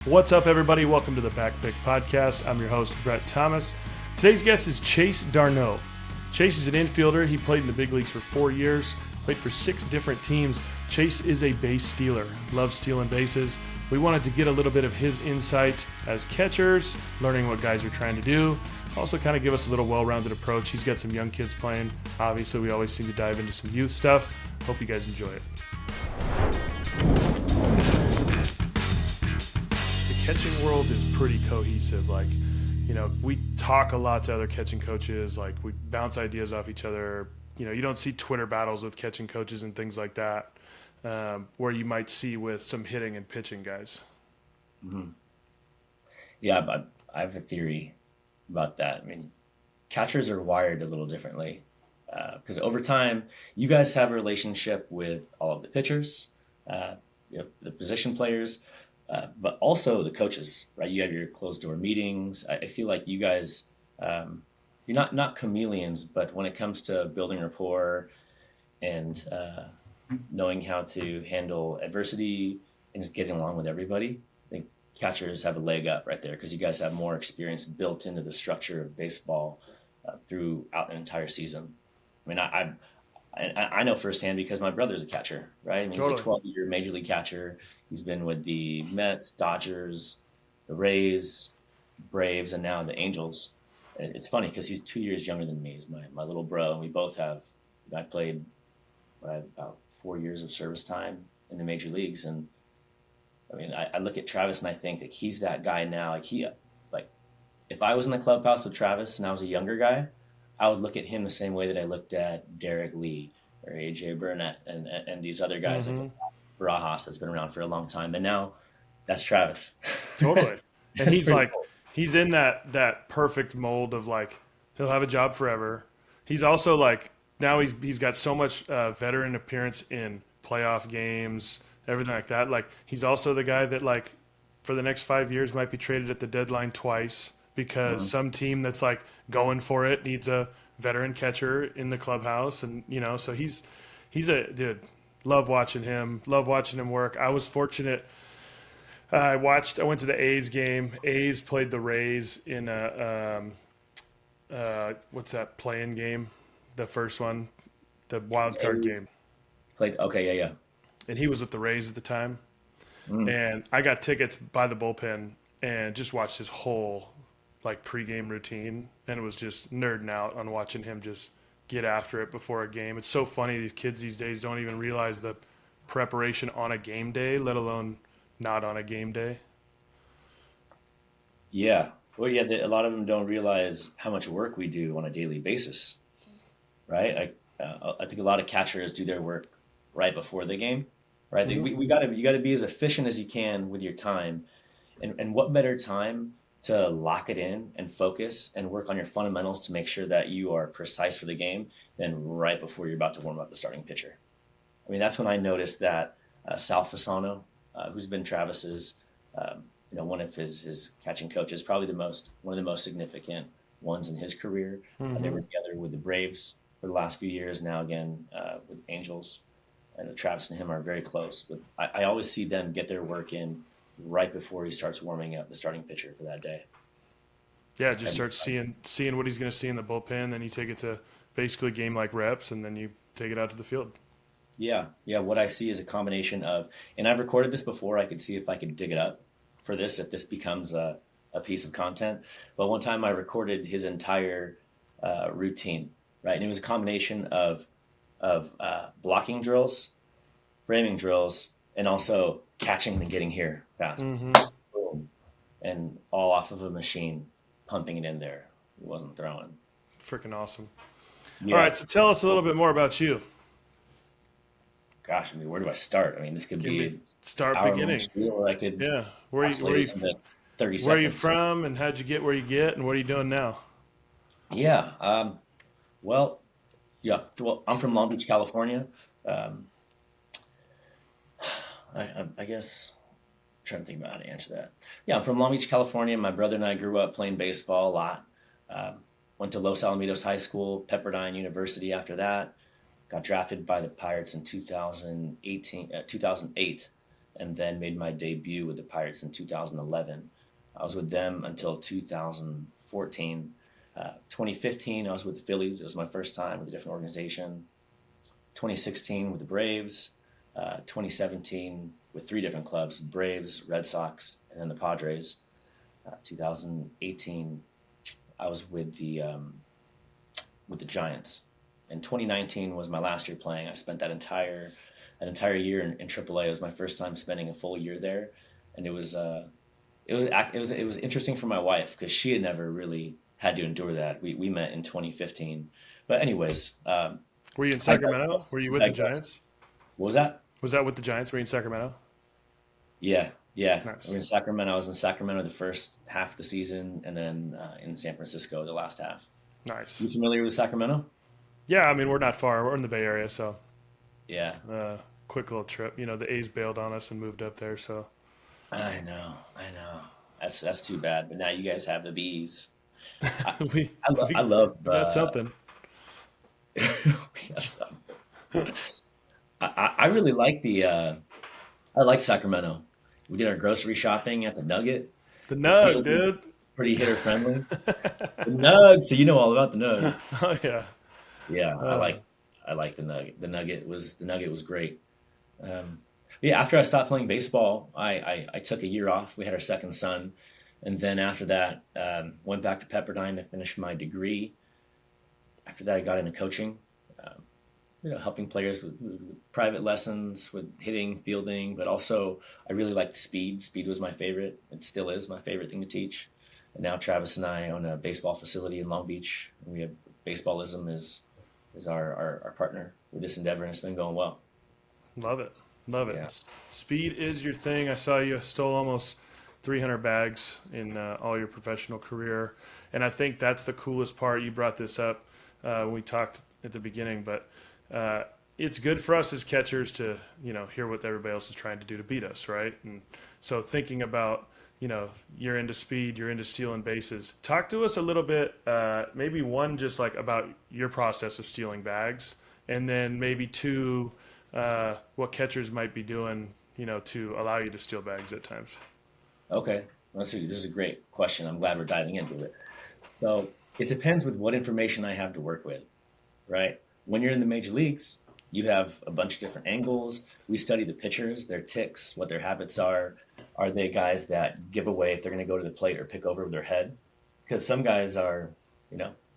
What's up, everybody? Welcome to the Back Pick Podcast. I'm your host, Brett Thomas. Today's guest is Chase Darneau. Chase is an infielder. He played in the big leagues for 4 years, played for 6 different teams. Chase is a base stealer, loves stealing bases. We wanted to get a little bit of his insight as catchers, learning what guys are trying to do. Also kind of give us a little well-rounded approach. He's got some young kids playing. Obviously, we always seem to dive into some youth stuff. Hope you guys enjoy it. The catching world is pretty cohesive. We talk a lot to other catching coaches. We bounce ideas off each other. You don't see Twitter battles with catching coaches and things like that, where you might see with some hitting and pitching guys. Mm-hmm. Yeah, but I have a theory about that. I mean, catchers are wired a little differently because over time, you guys have a relationship with all of the pitchers, the position players, but also the coaches, right? You have your closed door meetings. I feel like you guys, you're not chameleons, but when it comes to building rapport and knowing how to handle adversity and just getting along with everybody, I think catchers have a leg up right there because you guys have more experience built into the structure of baseball throughout an entire season. I mean, I know firsthand because my brother's a catcher, right? I mean, Totally. he's a 12-year major league catcher. He's been with the Mets, Dodgers, the Rays, Braves, and now the Angels. And it's funny because he's 2 years younger than me. He's my little bro, and we both have. I played about 4 years of service time in the major leagues, and I mean, I look at Travis and I think that he's that guy now. If I was in the clubhouse with Travis and I was a younger guy, I would look at him the same way that I looked at Derek Lee or AJ Burnett and these other guys like Barajas that's been around for a long time. And now that's Travis. Totally. And That's he's pretty cool. he's in that perfect mold of he'll have a job forever. He's also now he's got so much veteran appearance in playoff games, everything like that. He's also the guy that for the next 5 years might be traded at the deadline twice because some team that's going for it needs a veteran catcher in the clubhouse. And, so he's a dude. Love watching him work. I was fortunate. I went to the A's game. A's played the Rays in what's that play-in game? The first one, the wild card A's game. played. Okay, yeah. And he was with the Rays at the time. And I got tickets by the bullpen and just watched his whole pregame routine, and it was just nerding out on watching him just get after it before a game. It's so funny, these kids these days don't even realize the preparation on a game day, let alone not on a game day. Yeah. Well, yeah, a lot of them don't realize how much work we do on a daily basis, right? I think a lot of catchers do their work right before the game, right? You gotta be as efficient as you can with your time, and what better time to lock it in and focus and work on your fundamentals to make sure that you are precise for the game than right before you're about to warm up the starting pitcher. I mean, that's when I noticed that Sal Fasano, who's been Travis's, one of his catching coaches, probably one of the most significant ones in his career. They were together with the Braves for the last few years. Now again with Angels, and Travis and him are very close. But I always see them get their work in right before he starts warming up the starting pitcher for that day. Yeah, just start seeing what he's going to see in the bullpen, then you take it to basically game-like reps, and then you take it out to the field. Yeah. What I see is a combination of, and I've recorded this before. I could see if I could dig it up for this, if this becomes a piece of content. But one time I recorded his entire routine, right? And it was a combination of blocking drills, framing drills, and also catching and getting here fast. Boom. And all off of a machine, pumping it in there. He wasn't throwing. Freaking awesome. Yeah. All right, so tell us a little bit more about you. Gosh, I mean, where do I start? I mean, this could be Start hour beginning. spiel, or I could Yeah, where are you 30 seconds. where are you from, and how'd you get where you get, and what are you doing now? Yeah. Well, I'm from Long Beach, California. Um, I guess I'm trying to think about how to answer that. Yeah, I'm from Long Beach, California. My brother and I grew up playing baseball a lot. Um, Went to Los Alamitos High School, Pepperdine University after that. Got drafted by the Pirates in 2008, and then made my debut with the Pirates in 2011. I was with them until 2014. 2015, I was with the Phillies. It was my first time with a different organization. 2016 with the Braves. 2017 with three different clubs: Braves, Red Sox, and then the Padres. 2018, I was with the Giants. And 2019 was my last year playing. I spent that entire year in AAA. It was my first time spending a full year there, and it was interesting for my wife because she had never really had to endure that. We met in 2015, but anyways, Were you in I Sacramento? digress. Were you I with the digress. Giants? What was that? Was that with the Giants? Were you in Sacramento? Yeah, yeah. We Nice. were in Sacramento. I was in Sacramento the first half of the season, and then in San Francisco the last half. Nice. You familiar with Sacramento? Yeah, I mean, we're not far. We're in the Bay Area, so Yeah, uh, quick little trip. The A's bailed on us and moved up there, so I know. That's too bad. But now you guys have the bees. I we I we love we got something. yes, I really like I like Sacramento. We did our grocery shopping at the Nugget. The The Nug, field is dude. pretty hitter friendly. The Nug, so you know all about the Nug. Oh yeah. Yeah, Uh, I like the Nugget. The Nugget was great. Um, yeah, after I stopped playing baseball, I took a year off. We had our second son, and then after that, went back to Pepperdine to finish my degree. After that, I got into coaching. Um, helping players with private lessons, with hitting, fielding, but also I really liked speed. Speed was my favorite. It still is my favorite thing to teach. And now Travis and I own a baseball facility in Long Beach. And we have Baseballism is our partner with this endeavor, and it's been going well. Love it. Love it. Yeah. Speed is your thing. I saw you stole almost 300 bags in all your professional career. And I think that's the coolest part. You brought this up when we talked at the beginning, but uh, it's good for us as catchers to, hear what everybody else is trying to do to beat us, right? And so thinking about, you're into speed, you're into stealing bases. Talk to us a little bit, maybe one, just like about your process of stealing bags, and then maybe two, what catchers might be doing, to allow you to steal bags at times. Okay. Let's see. This is a great question. I'm glad we're diving into it. So it depends with what information I have to work with, right? When you're in the major leagues, you have a bunch of different angles. We study the pitchers, their ticks, what their habits are. Are they guys that give away if they're going to go to the plate or pick over with their head? Because some guys are,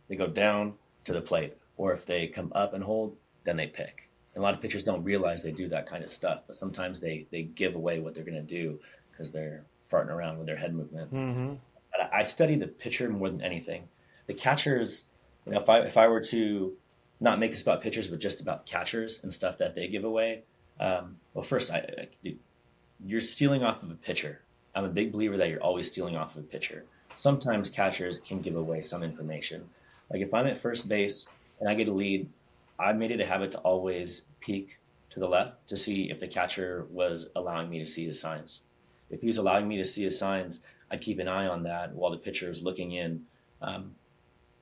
they go down to the plate, or if they come up and hold, then they pick. And a lot of pitchers don't realize they do that kind of stuff, but sometimes they give away what they're going to do because they're farting around with their head movement. Mm-hmm. But I study the pitcher more than anything. The catchers, if I were to not make this about pitchers, but just about catchers and stuff that they give away. Well, first, you're stealing off of a pitcher. I'm a big believer that you're always stealing off of a pitcher. Sometimes catchers can give away some information. Like if I'm at first base and I get a lead, I made it a habit to always peek to the left to see if the catcher was allowing me to see his signs. If he was allowing me to see his signs, I'd keep an eye on that while the pitcher is looking in, um,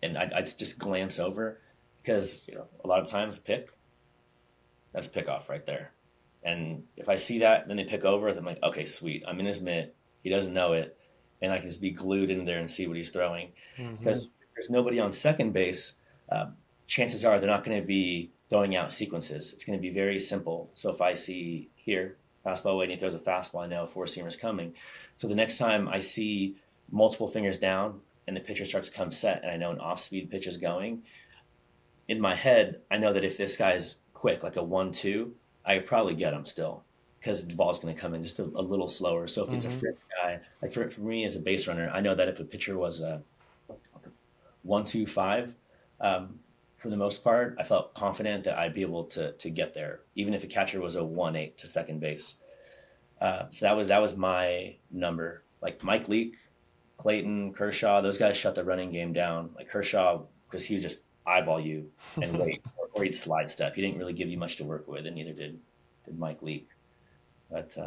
and I'd just glance over because a lot of times that's pick off right there. And if I see that, then they pick over, then I'm like, okay, sweet, I'm in his mitt. He doesn't know it, and I can just be glued in there and see what he's throwing. Mm-hmm. Because if there's nobody on second base, chances are they're not going to be throwing out sequences. It's going to be very simple. So if I see here fastball waiting, he throws a fastball, I know four seamer's coming. So the next time I see multiple fingers down and the pitcher starts to come set, and I know an off-speed pitch is going, in my head, I know that if this guy's quick, like a 1-2, I could probably get him still because the ball's going to come in just a little slower. So if it's a Mm-hmm. frick guy, like for me as a base runner, I know that if a pitcher was a 1-2-5, for the most part, I felt confident that I'd be able to get there, even if a catcher was a 1-8 to second base. So that was my number. Like Mike Leake, Clayton, Kershaw, those guys shut the running game down. Like Kershaw, because he would just eyeball you and wait, or he'd slide step. He didn't really give you much to work with, and neither did Mike Leake. But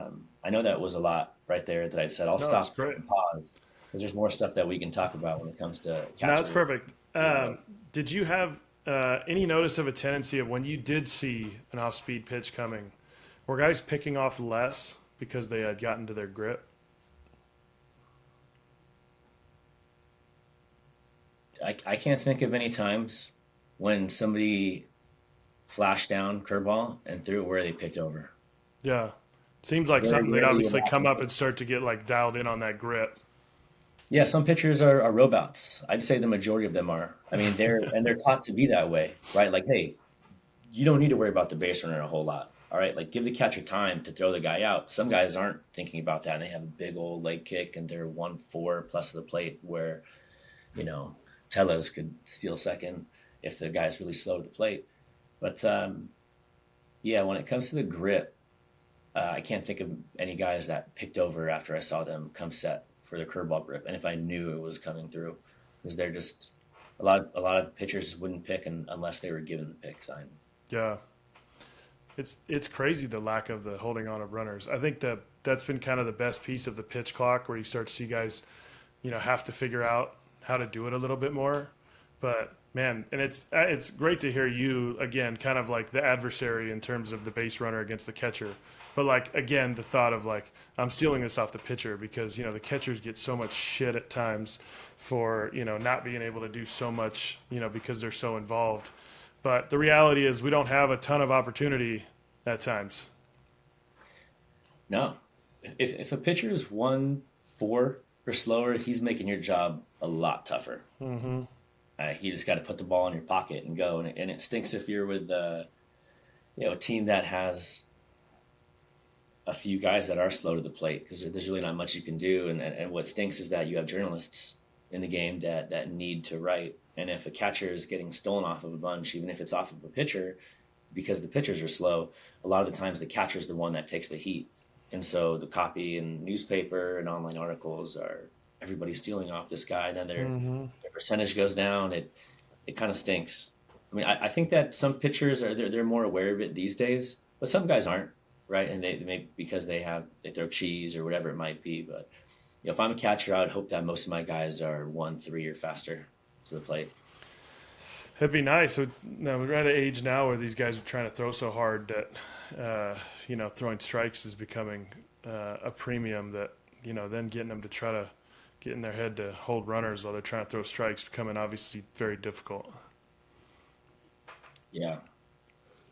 I know that was a lot right there that I said I'll No, that's stop great. and pause because there's more stuff that we can talk about when it comes to No, that's catchers. perfect. Did you have any notice of a tendency of when you did see an off-speed pitch coming, were guys picking off less because they had gotten to their grip? I can't think of any times when somebody flashed down curveball and threw it where they picked over. Yeah. Seems like Very something they'd rarely would obviously come happen. up and start to get like dialed in on that grip. Yeah, some pitchers are robots. I'd say the majority of them are. I mean, they're taught to be that way, right? Like, hey, you don't need to worry about the base runner a whole lot. All right, like give the catcher time to throw the guy out. Some guys aren't thinking about that, and they have a big old leg kick, and they're 1-4 plus of the plate, where you know Tellez could steal second if the guy's really slow to the plate. But yeah, when it comes to the grip, I can't think of any guys that picked over after I saw them come set for the curveball grip, and if I knew it was coming through, because they're just a lot of pitchers wouldn't pick unless they were given the pick sign. Yeah. It's crazy the lack of the holding on of runners. I think that that's been kind of the best piece of the pitch clock where you start to see guys, have to figure out how to do it a little bit more. But man, and it's great to hear you again, kind of like the adversary in terms of the base runner against the catcher. But like again, the thought of like I'm stealing this off the pitcher because the catchers get so much shit at times for not being able to do so much because they're so involved. But the reality is we don't have a ton of opportunity at times. No, if a pitcher is 1-4 or slower, he's making your job a lot tougher. Hmm. You just got to put the ball in your pocket and go. And it stinks if you're with a team that has a few guys that are slow to the plate because there's really not much you can do. And what stinks is that you have journalists in the game that need to write. And if a catcher is getting stolen off of a bunch, even if it's off of a pitcher, because the pitchers are slow, a lot of the times the catcher is the one that takes the heat. And so the copy in newspaper and online articles are everybody stealing off this guy. And then Hmm. their percentage goes down. It kind of stinks. I mean, I think that some pitchers they're more aware of it these days, but some guys aren't, right? And they may because they throw cheese or whatever it might be. But if I'm a catcher, I would hope that most of my guys are 1-3 or faster to the plate. It'd be nice. So now we're at an age now where these guys are trying to throw so hard that throwing strikes is becoming a premium. That then getting them to try to get in their head to hold runners while they're trying to throw strikes becoming obviously very difficult. Yeah,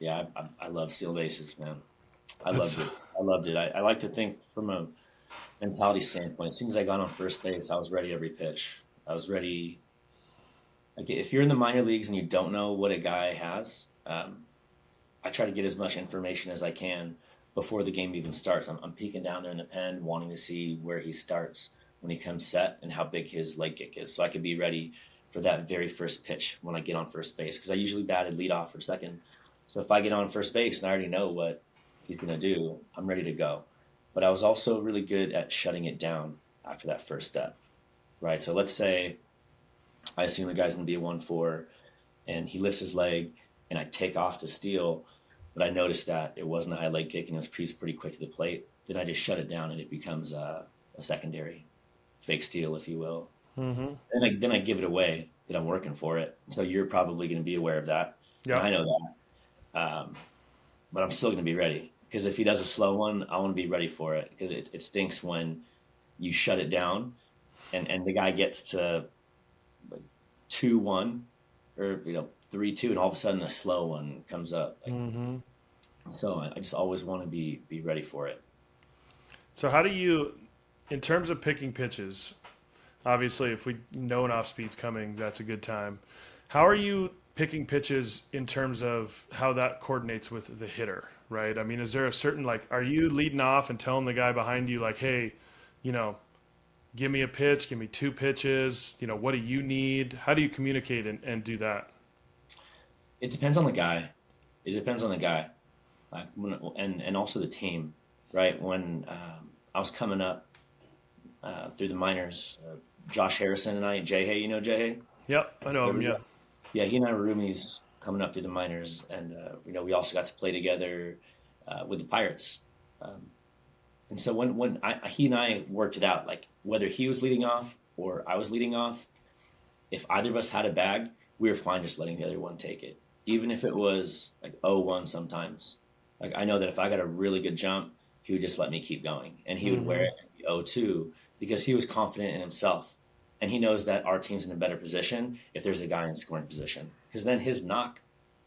yeah, I love steal bases, man. I That's loved it. I loved it. I like to think from a mentality standpoint. As soon as I got on first base, I was ready every pitch. I was ready. Like if you're in the minor leagues and you don't know what a guy has, I try to get as much information as I can before the game even starts. I'm peeking down there in the pen, wanting to see where he starts when he comes set and how big his leg kick is, so I could be ready for that very first pitch when I get on first base. Because I usually batted leadoff or second, so if I get on first base and I already know what he's going to do, I'm ready to go. But I was also really good at shutting it down after that first step, right? So let's say I assume the guy's going to be a 1-4, and he lifts his leg, and I take off to steal, but I noticed that it wasn't a high leg kick and it was pretty quick to the plate. Then I just shut it down, and it becomes a secondary fake steal, if you will. Hmm. Then I give it away that I'm working for it. So you're probably going to be aware of that, and Yep. I know that. But I'm still going to be ready because if he does a slow one, I want to be ready for it because it stinks when you shut it down and the guy gets to like 2-1 or 3-2, and all of a sudden a slow one comes up. Like, Hmm. so I just always want to be ready for it. So how do you, in terms of picking pitches? Obviously, if we know an off speed's coming, that's a good time. How are you picking pitches in terms of how that coordinates with the hitter, right? I mean, is there a certain like, are you leading off and telling the guy behind you like, hey, you know, give me a pitch, give me two pitches, what do you need? How do you communicate and do that? It depends on the guy. It depends on the guy, and also the team, right? When I was coming up through the minors, Josh Harrison and I, Jay Hay, you know Jay Hay? Yep, I know him. Yeah. Yeah, he and I were roomies coming up through the minors, and we also got to play together with the Pirates. Um, and so he and I worked it out, like whether he was leading off or I was leading off, if either of us had a bag, we were fine just letting the other one take it, even if it was like 0-1 sometimes. Like I know that if I got a really good jump he would just let me keep going, and he would wear Mm-hmm. it at the 0-2 because he was confident in himself. And he knows that our team's in a better position if there's a guy in scoring position, because then his knock,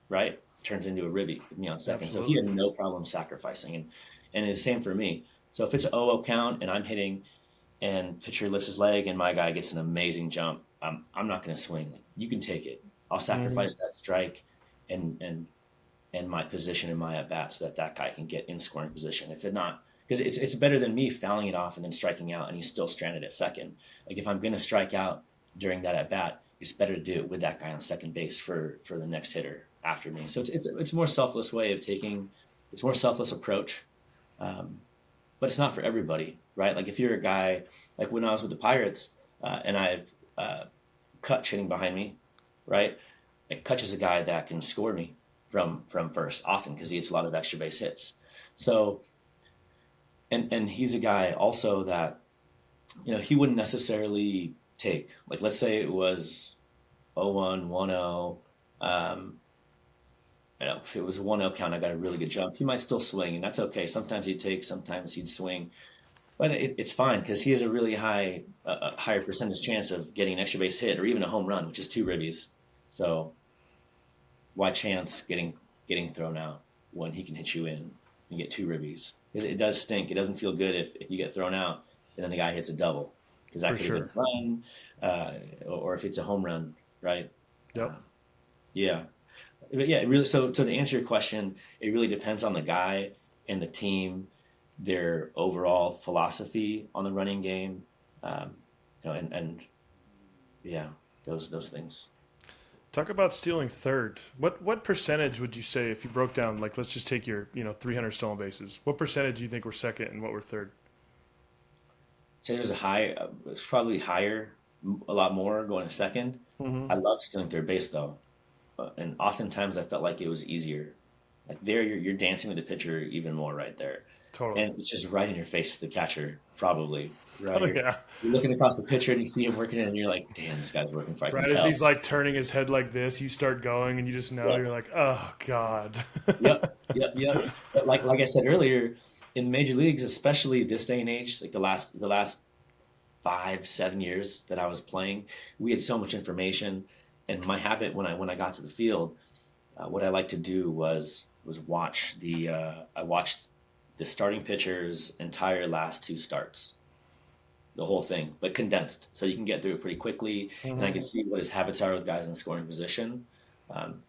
right, turns into a ribby with me on second. So he Absolutely. had no problem sacrificing. And it's the same for me. So if it's an 0 count and I'm hitting and pitcher lifts his leg and my guy gets an amazing jump, I'm not going to swing. Like, you can take it. I'll Mm-hmm. sacrifice that strike and my position in my at bat so that that guy can get in scoring position. If it not, because it's better than me fouling it off and then striking out and he's still stranded at second. Like if I'm going to strike out during that at bat, it's better to do it with that guy on second base for the next hitter after me. So it's a more selfless way of taking. It's a more selfless approach, um, but it's not for everybody, right? Like if you're a guy like when I was with the Pirates and I've Kutch hitting behind me, right? Like Kutch is a guy that can score me from first often because he hits a lot of extra base hits. So and he's a guy also that he wouldn't necessarily take, like let's say it was 0-1, 1-0. Um, if it was a 1-0 count, I got a really good jump. He might still swing, and that's okay. Sometimes he'd take, sometimes he'd swing, but it's fine because he has a really higher percentage chance of getting an extra base hit or even a home run, which is two ribbies. So why chance getting thrown out when he can hit you in and get two ribbies? Because it does stink. It doesn't feel good if you get thrown out and then the guy hits a double because that For could have been sure. a run, or if it's a home run, right? Yep. Uh, yeah, but yeah, it really. So to answer your question, it really depends on the guy and the team, their overall philosophy on the running game, um, and yeah, those things. Talk about stealing third. What percentage would you say if you broke down, like, let's just take your 300 stolen bases? What percentage do you think were second and what were third? Say there's a high, it's probably higher, a lot more going to second. Mm-hmm. I love stealing third base though, and oftentimes I felt like it was easier. Like there, you're dancing with the pitcher even more right there, Totally. and it's just right in your face as the catcher, probably right. Oh You're, yeah. you're looking across the pitcher and you see him working it, and you're like, "Damn, this guy's working for I can Right as tell." he's like turning his head like this, you start going, and you just know you're Yes. like, oh god. Yep. Yep. Yep. But like I said earlier, in major leagues, especially this day and age, like the last 5, 7 years that I was playing, we had so much information. And my habit when I got to the field, what I like to do was watch I watched the starting pitcher's entire last two starts, the whole thing, but condensed, so you can get through it pretty quickly, and I Mm-hmm. can see what his habits are with guys in scoring position. Um,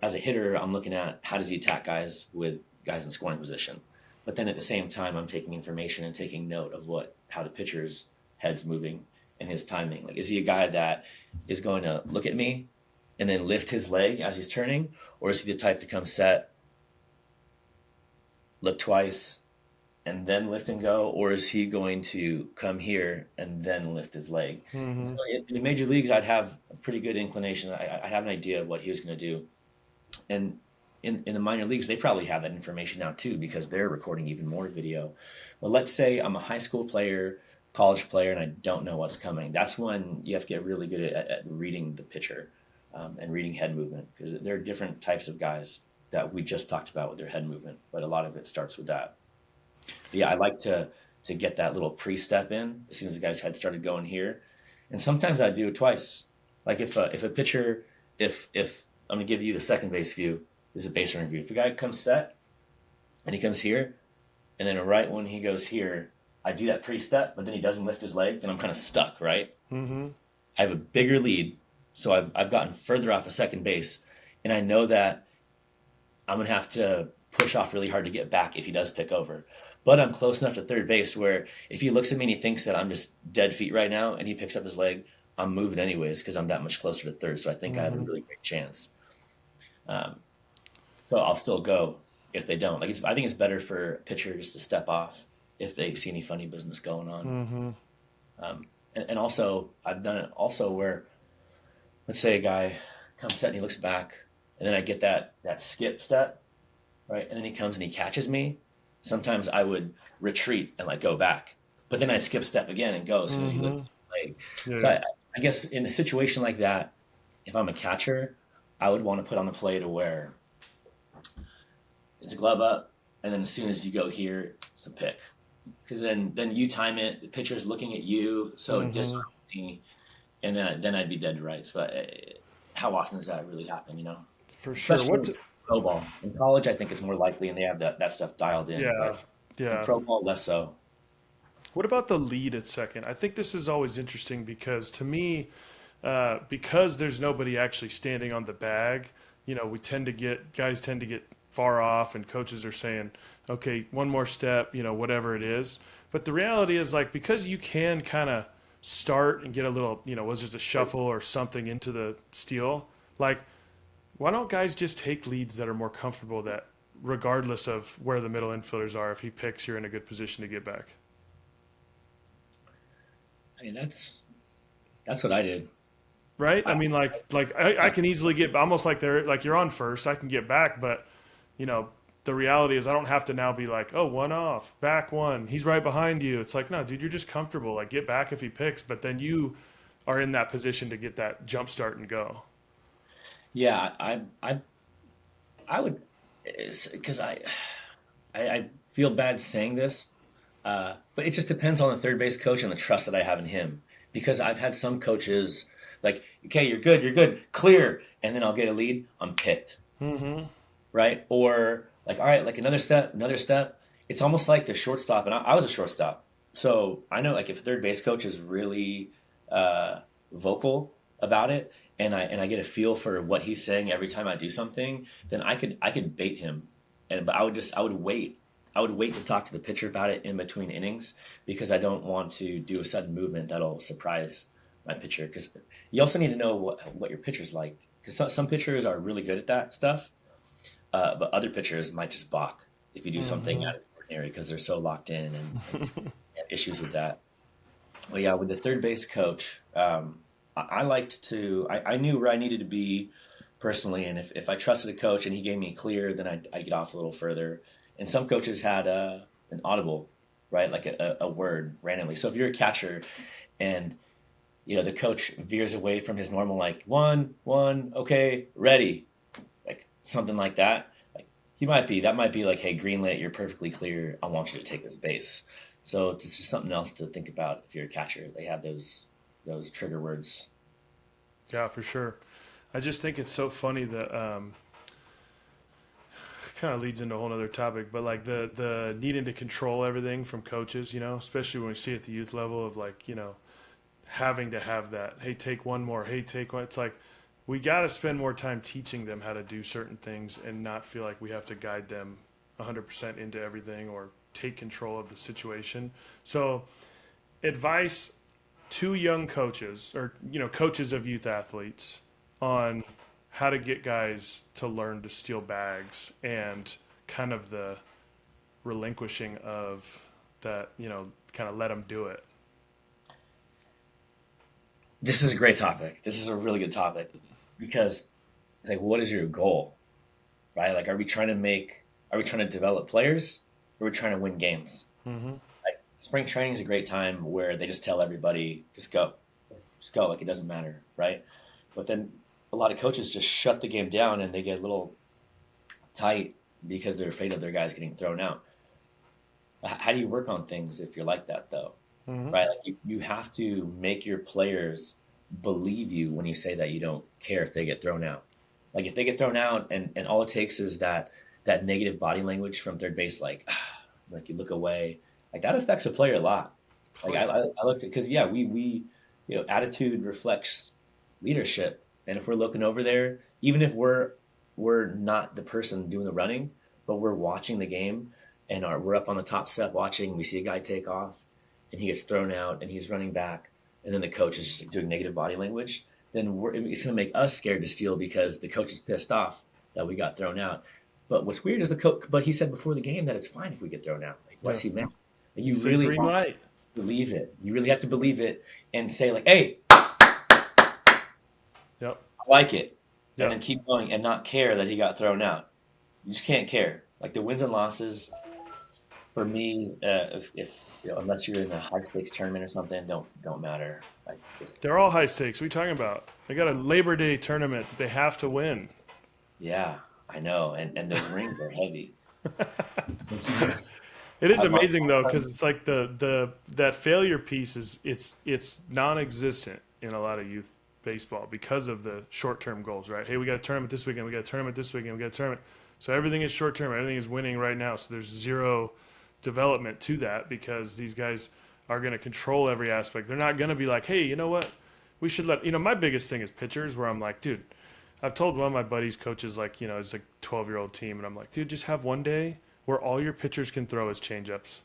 as a hitter, I'm looking at how does he attack guys with guys in scoring position, but then at the same time, I'm taking information and taking note of how the pitcher's head's moving and his timing. Like, is he a guy that is going to look at me and then lift his leg as he's turning, or is he the type to come set, look twice, and then lift and go, or is he going to come here and then lift his leg? And so Mm-hmm. in the major leagues, I'd have a pretty good inclination. I have an idea of what he was going to do, and in the minor leagues, they probably have that information now too because they're recording even more video. But let's say I'm a high school player, college player, and I don't know what's coming. That's when you have to get really good at reading the pitcher, and reading head movement because there are different types of guys that we just talked about with their head movement, but a lot of it starts with that. But yeah, I like to get that little pre-step in as soon as the guy's head started going here, and sometimes I do it twice. Like if a pitcher, if I'm gonna give you the second base view, this is a base running view. If a guy comes set and he comes here, and then right when he goes here, I do that pre-step, but then he doesn't lift his leg, then I'm kind of stuck, right? Mm-hmm. I have a bigger lead, so I've gotten further off of second base, and I know that I'm gonna have to push off really hard to get back if he does pick over. But I'm close enough to third base where if he looks at me and he thinks that I'm just dead feet right now and he picks up his leg, I'm moving anyways because I'm that much closer to third. So I think I have a Mm-hmm. really great chance. Um, so I'll still go if they don't. I think it's better for pitchers to step off if they see any funny business going on. Mm-hmm. And also I've done it also where let's say a guy comes set and he looks back and then I get that skip step, right? And then he comes and he catches me. Sometimes I would retreat and like go back, but then I skip step again and go as soon as he lifts Mm-hmm. his leg. So Yeah. I guess in a situation like that, if I'm a catcher, I would want to put on the play to where it's a glove up. and then as soon as you go here, it's a pick. Because then you time it, the pitcher's looking at you, so it Hmm. disarms me, and then I'd be dead to rights. But how often does that really happen? For sure. Especially in pro ball. In college, I think it's more likely, and they have that stuff dialed in. Yeah, But in yeah. pro ball, less so. What about the lead at second? I think this is always interesting because to me, because there's nobody actually standing on the bag, we tend to get guys tend to get far off, and coaches are saying, okay, one more step, whatever it is. But the reality is, like, because you can kind of start and get a little, was just a shuffle or something into the steal, like, why don't guys just take leads that are more comfortable that regardless of where the middle infielders are, if he picks, you're in a good position to get back? I mean, that's what I did. Right? I I, mean, like I can easily get almost like they're like you're on first. I can get back, but you know, the reality is I don't have to now be like, oh, one off, back one. He's right behind you. It's like, no, dude, you're just comfortable. Like, get back if he picks, but then you are in that position to get that jump start and go. yeah, I would, because I feel bad saying this, but it just depends on the third base coach and the trust that I have in him. Because I've had some coaches like, okay, you're good, clear, and then I'll get a lead, I'm picked, Mm-hmm. right? Or like, all right, like another step, another step. It's almost like the shortstop, and I was a shortstop, so I know like if a third base coach is really uh, vocal about it, and I get a feel for what he's saying every time I do something, then I could bait him, but I would wait to talk to the pitcher about it in between innings because I don't want to do a sudden movement that'll surprise my pitcher. Because you also need to know what your pitcher's like. Because some pitchers are really good at that stuff, but other pitchers might just balk if you do something Mm-hmm. out of the ordinary because they're so locked in and have issues with that. Well, yeah, with the third base coach, I liked to. I knew where I needed to be personally, and if I trusted a coach and he gave me a clear, then I'd get off a little further. And some coaches had an audible, right, like a word randomly. So if you're a catcher and the coach veers away from his normal like one, okay, ready, like something like that, like that might be like, hey, green lit, you're perfectly clear. I want you to take this base. So it's just something else to think about if you're a catcher. They have those trigger words. Yeah, for sure. I just think it's so funny that kind of leads into a whole other topic, but like the needing to control everything from coaches, especially when we see at the youth level of like, having to have that, hey, take one more, hey, take one. It's like we got to spend more time teaching them how to do certain things and not feel like we have to guide them 100% into everything or take control of the situation. So, advice to young coaches or coaches of youth athletes on how to get guys to learn to steal bags and kind of the relinquishing of that, kind of let them do it. This is a great topic. This is a really good topic because it's like, what is your goal, right? Like, are we trying to develop players, or are we trying to win games? Mm-hmm. Like, spring training is a great time where they just tell everybody, just go, like it doesn't matter, right? But then a lot of coaches just shut the game down and they get a little tight because they're afraid of their guys getting thrown out. How do you work on things if you're like that, though? Mm-hmm. Right? Like you have to make your players believe you when you say that you don't care if they get thrown out. Like if they get thrown out and all it takes is that negative body language from third base, like like you look away, like that affects a player a lot. Oh Like I, yeah. I, I looked at because yeah, we attitude reflects leadership, and if we're looking over there, even if we're not the person doing the running, but we're watching the game and we're up on the top step watching, we see a guy take off and he gets thrown out and he's running back, and then the coach is just like doing negative body language, then it's going to make us scared to steal because the coach is pissed off that we got thrown out. But what's weird is the coach, but he said before the game that it's fine if we get thrown out. Like, why Yeah. is he mad? Like, He you said really green have light. to believe it. You really have to believe it and say, like, hey, Yep. I like it. And then Yep. keep going and not care that he got thrown out. You just can't care. Like the wins and losses for me, if unless you're in a high stakes tournament or something, don't matter. Like just They're all high stakes. What are you talking about? They got a Labor Day tournament that they have to win. yeah, I know. And those rings are heavy. It's- It is my, amazing though, because it's like the that failure piece is it's non-existent in a lot of youth baseball because of the short-term goals, right? Hey, we got a tournament this weekend, we got a tournament this weekend, we got a tournament. So everything is short-term, everything is winning right now. So there's zero development to that because these guys are going to control every aspect. They're not going to be like, hey, you know what? We should let my biggest thing is pitchers where I'm like, dude, I've told one of my buddies, coaches, like, it's like 12-year-old team, and I'm like, dude, just have one day where all your pitchers can throw as changeups.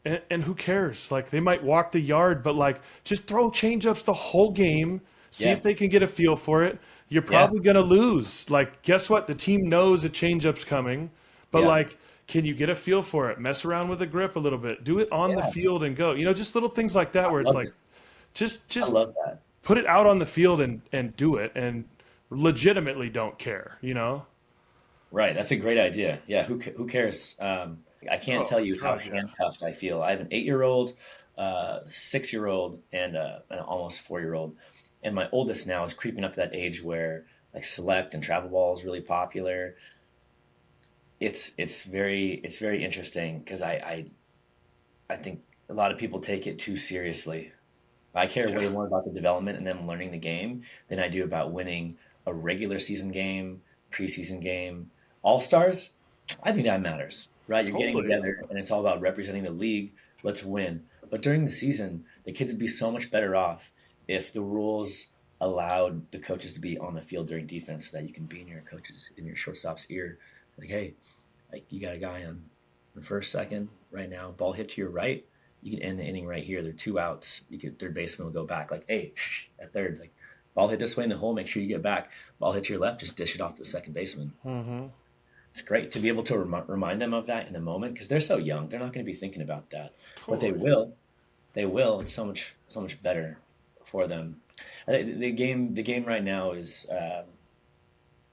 And who cares? Like, they might walk the yard, but like, just throw changeups the whole game. See yeah, if they can get a feel for it. You're yeah, probably gonna lose. Like, guess what? The team knows a changeup's coming, but yeah. like, can you get a feel for it? Mess around with the grip a little bit. Do it on the Yeah, field and go. Just little things like that I where it's love like, it. just I just love that. put it out on the field and do it and legitimately don't care. Right, that's a great idea. Yeah, who cares? I can't Oh tell you how God, yeah. handcuffed I feel. I have an 8-year-old, 6-year-old, and an almost 4-year-old, and my oldest now is creeping up to that age where like select and travel ball is really popular. It's very interesting because I think a lot of people take it too seriously. I care Yeah. way more about the development and them learning the game than I do about winning a regular season game, preseason game, all stars. I think that matters, right? You're getting Totally. together and it's all about representing the league. Let's win. But during the season, the kids would be so much better off if the rules allowed the coaches to be on the field during defense so that you can be in your shortstop's ear. Like, hey, like you got a guy on the first, second right now, ball hit to your right. You can end the inning right here. There are 2 outs. You could third baseman will go back like, hey, at third, like ball hit this way in the hole. Make sure you get back. Ball hit to your left. Just dish it off to the second baseman. Hmm. It's great to be able to remind them of that in the moment because they're so young. They're not going to be thinking about that, but they Totally. will. They will. It's so much better for them. The game right now is,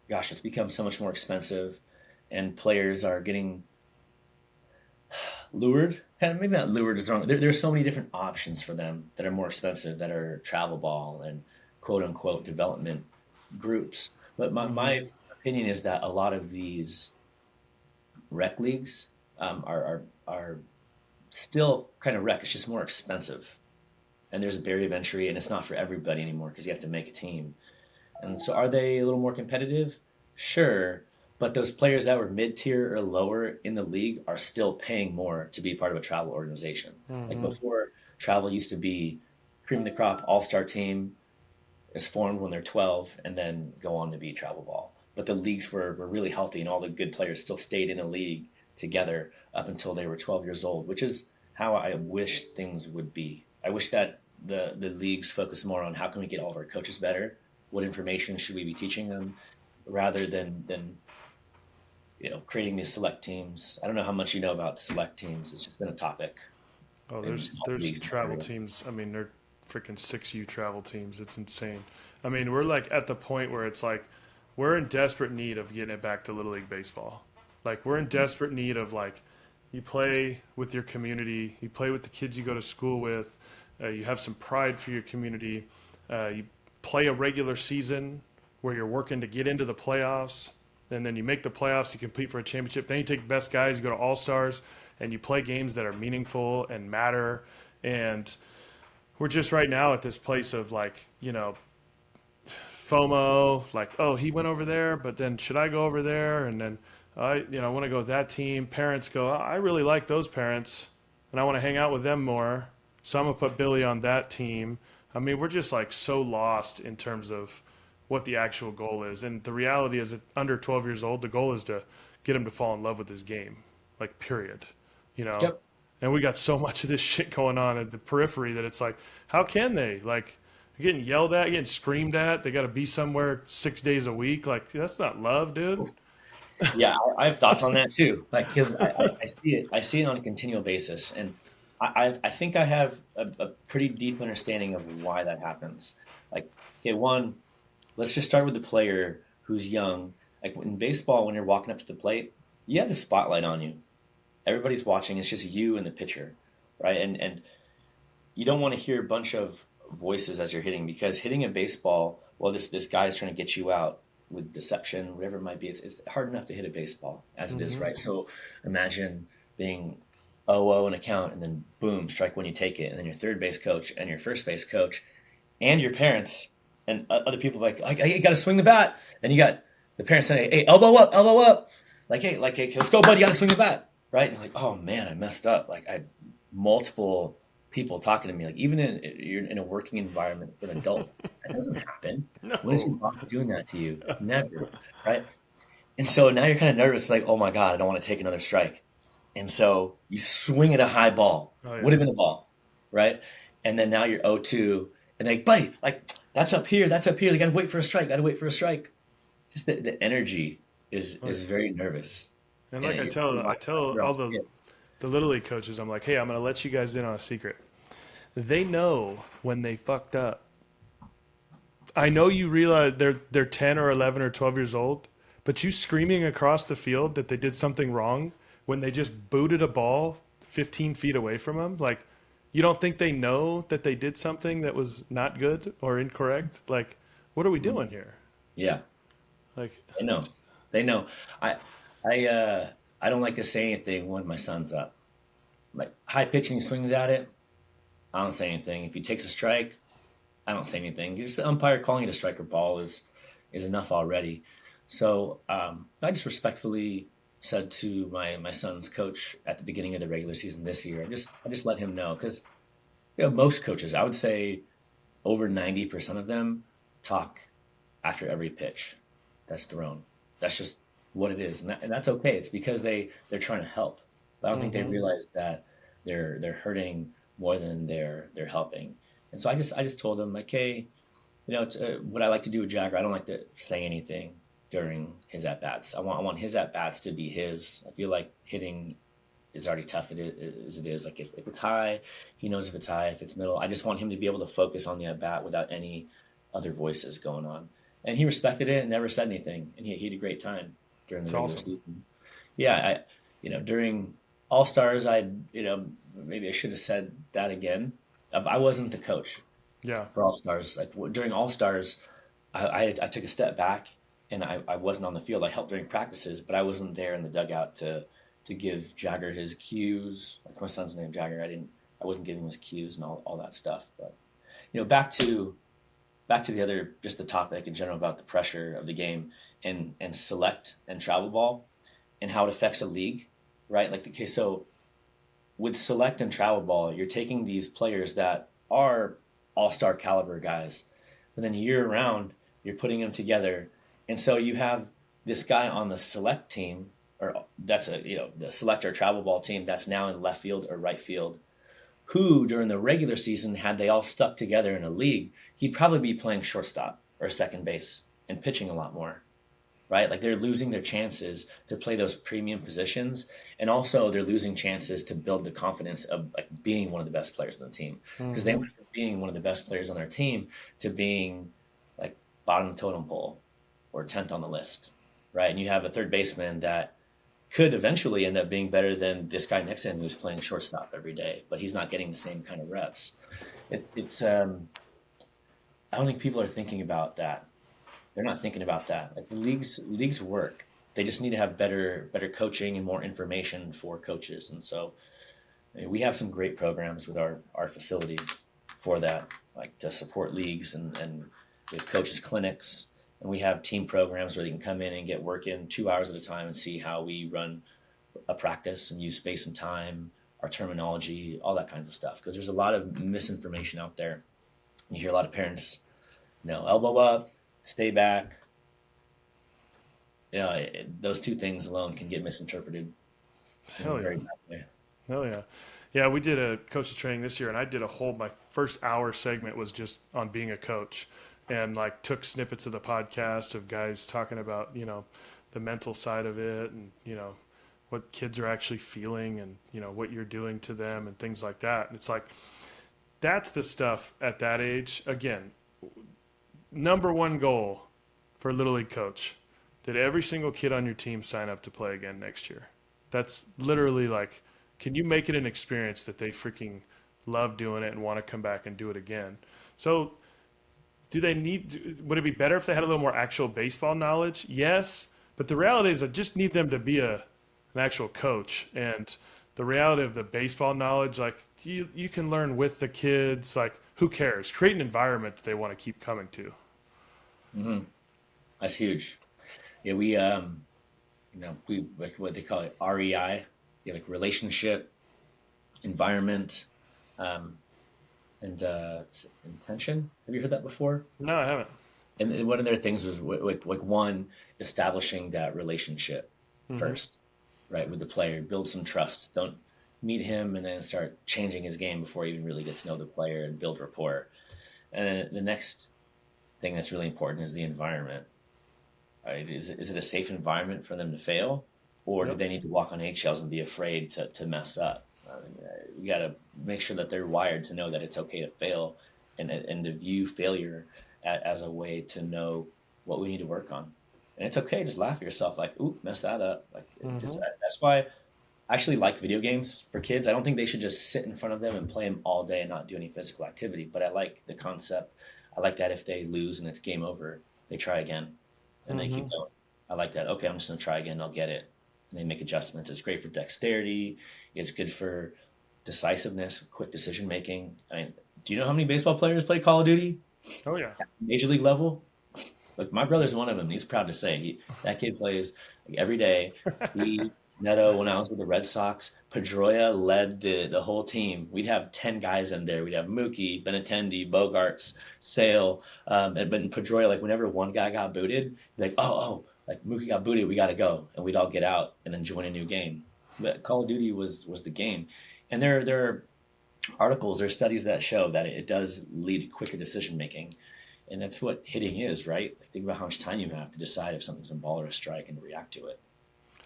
gosh, it's become so much more expensive, and players are getting lured. Kind of, maybe not lured is wrong. There's so many different options for them that are more expensive, that are travel ball and quote unquote development groups. But Hmm. my opinion is that a lot of these rec leagues are still kind of rec. It's just more expensive, and there's a barrier of entry, and it's not for everybody anymore because you have to make a team. And so, are they a little more competitive? Sure. But those players that were mid tier or lower in the league are still paying more to be part of a travel organization. Like Hmm. before, travel used to be cream of the crop, all star team is formed when they're 12 and then go on to be travel ball. But the leagues were really healthy and all the good players still stayed in a league together up until they were 12 years old, which is how I wish things would be. I wish that the leagues focus more on how can we get all of our coaches better? What information should we be teaching them rather than creating these select teams. I don't know how much you know about select teams. It's just been a topic Oh, in there's all there's leagues in my travel career. teams. I mean, they're freaking 6U travel teams. It's insane. I mean, we're like at the point where it's like we're in desperate need of getting it back to Little League baseball. Like we're in desperate need of like you play with your community, you play with the kids you go to school with, you have some pride for your community, you play a regular season where you're working to get into the playoffs, and then you make the playoffs, you compete for a championship. Then you take the best guys, you go to All Stars, and you play games that are meaningful and matter. And we're just right now at this place of like, FOMO, like, oh, he went over there, but then should I go over there? And then I want to go with that team. Parents go, oh, I really like those parents, and I want to hang out with them more. So I'm gonna put Billy on that team. I mean, we're just like so lost in terms of what the actual goal is. And the reality is that under 12 years old, the goal is to get him to fall in love with his game, like period. You know, Yep. and we got so much of this shit going on at the periphery that it's like, how can they like? Getting yelled at, getting screamed at. They got to be somewhere 6 days a week. Like that's not love, dude. Yeah, I have thoughts on that too. Like, because I see it, I see it on a continual basis, and I think I have a pretty deep understanding of why that happens. Like, okay, one, let's just start with the player who's young. Like in baseball, when you're walking up to the plate, you have the spotlight on you. Everybody's watching. It's just you and the pitcher, right? And you don't want to hear a bunch of voices as you're hitting because hitting a baseball, well, this guy's trying to get you out. with deception, whatever it might be. It's hard enough to hit a baseball as it is, Mm-hmm. right? So imagine being 0-0 an account and then boom, strike when you take it. And then your third base coach and your first base coach and your parents and other people like, you got to swing the bat. And you got the parents saying, hey, elbow up, elbow up. Hey, let's go, bud. You got to swing the bat. Right. And you're like, oh man, I messed up. Like I had multiple people talking to me, like even you're in a working environment for an adult. That doesn't happen. When is your No. boss doing that to you? Never. Right. And so now you're kind of nervous, like, oh my God, I don't want to take another strike. And so you swing at a high ball, Oh would yeah. have been a ball, right? And then now you're 0-2, and like, buddy, like that's up here, that's up here. You got to wait for a strike, got to wait for a strike. Just the energy Oh is yeah. very nervous, And and like I you're tell putting I tell all yeah, the little league coaches, I'm like, hey, I'm gonna let you guys in on a secret. They know when they fucked up. I know you realize they're 10 or 11 or 12 years old, but you screaming across the field that they did something wrong when they just booted a ball 15 feet away from them, like you don't think they know that they did something that was not good or incorrect? Like, what are we Mhm. doing here? Yeah, Like, they know, they know. I I I don't like to say anything when my son's up. Like high pitching swings at it, I don't say anything. If he takes a strike, I don't say anything. Just the umpire calling it a strike or ball is enough already. So I just respectfully said to my son's coach at the beginning of the regular season this year. I just let him know because most coaches, I would say over 90% of them talk after every pitch that's thrown. That's just what it is, and that's okay. It's because they're trying to help. But I don't think they mm-hmm. realize that they're hurting more than they're helping. And so I just told them like, hey, it's, what I like to do with Jagger, I don't like to say anything during his at bats. I want his at bats to be his. I feel like hitting is already tough as it is. Like if it's high, he knows if it's high. If it's middle, I just want him to be able to focus on the at bat without any other voices going on. And he respected it and never said anything. And he had a great time during the It's regular awesome. season. Yeah, during All Stars, maybe I should have said that again. I wasn't the coach Yeah. for All Stars. Like during All Stars, I took a step back and I wasn't on the field. I helped during practices, but I wasn't there in the dugout to give Jagger his cues. Like my son's name Jagger, I wasn't giving him his cues and all that stuff. But back to the other just the topic in general about the pressure of the game and select and travel ball and how it affects a league, right? Like the case so with select and travel ball, you're taking these players that are all-star caliber guys, but then year round you're putting them together, and so you have this guy on the select team, or that's the select or travel ball team that's now in left field or right field, who during the regular season, had they all stuck together in a league, he'd probably be playing shortstop or second base and pitching a lot more, right? Like they're losing their chances to play those premium positions, and also they're losing chances to build the confidence of like being one of the best players on the team because they Mm-hmm. went from being one of the best players on their team to being like bottom of the totem pole or 10th on the list, right? And you have a third baseman that could eventually end up being better than this guy next to him who's playing shortstop every day, but he's not getting the same kind of reps. It's I don't think people are thinking about that. They're not thinking about that. Like the leagues work. They just need to have better coaching and more information for coaches. And so we have some great programs with our facility for that, like to support leagues and we have coaches clinics and we have team programs where they can come in and get work in 2 hours at a time and see how we run a practice and use space and time, our terminology, all that kinds of stuff. Because there's a lot of misinformation out there. You hear a lot of parents, elbow up, stay back, those two things alone can get misinterpreted in a Hell very yeah. bad way. Hell yeah. Yeah, we did a coach training this year, and I did my first hour segment was just on being a coach, and like took snippets of the podcast of guys talking about, the mental side of it, and, what kids are actually feeling, and, what you're doing to them and things like that. And it's like, that's the stuff at that age. Again, number one goal for a little league coach, that every single kid on your team sign up to play again next year. That's literally like, can you make it an experience that they freaking love doing it and want to come back and do it again? So do they need? Would it be better if they had a little more actual baseball knowledge? Yes, but the reality is, I just need them to be an actual coach. And the reality of the baseball knowledge, like you can learn with the kids. Like who cares? Create an environment that they want to keep coming to. Hmm. That's huge. Yeah, we we like what they call it REI, yeah, like relationship, environment, um, and intention. Have you heard that before? No, I haven't. And one of their things was like one, establishing that relationship Hmm. first, right, with the player, build some trust. Don't meet him and then start changing his game before you even really get to know the player and build rapport. And then the next thing that's really important is the environment. Right? Is it a safe environment for them to fail, or do Yep. they need to walk on eggshells and be afraid to mess up? You got to make sure that they're wired to know that it's okay to fail, and to view failure as a way to know what we need to work on. And it's okay, just laugh at yourself, like, "Ooh, mess that up." Like, just Hmm. that's why I actually like video games for kids. I don't think they should just sit in front of them and play them all day and not do any physical activity. But I like the concept. I like that if they lose and it's game over, they try again and they keep Hmm. going. I like that. Okay, I'm just gonna try again. I'll get it, and they make adjustments. It's great for dexterity. It's good for decisiveness, quick decision making. I mean, do you know how many baseball players play Call of Duty, Oh yeah. major league level? Like my brother's one of them. He's proud to say that kid plays like every day. He Neto, when I was with the Red Sox, Pedroia led the whole team. We'd have 10 guys in there. We'd have Mookie, Benintendi, Bogarts, Sale, but in Pedroia, like whenever one guy got booted, like like Mookie got booted, we got to go, and we'd all get out and then join a new game. But Call of Duty was the game, and there are articles or studies that show that it does lead to quicker decision making, and that's what hitting is, right? Like, think about how much time you have to decide if something's a ball or a strike and react to it.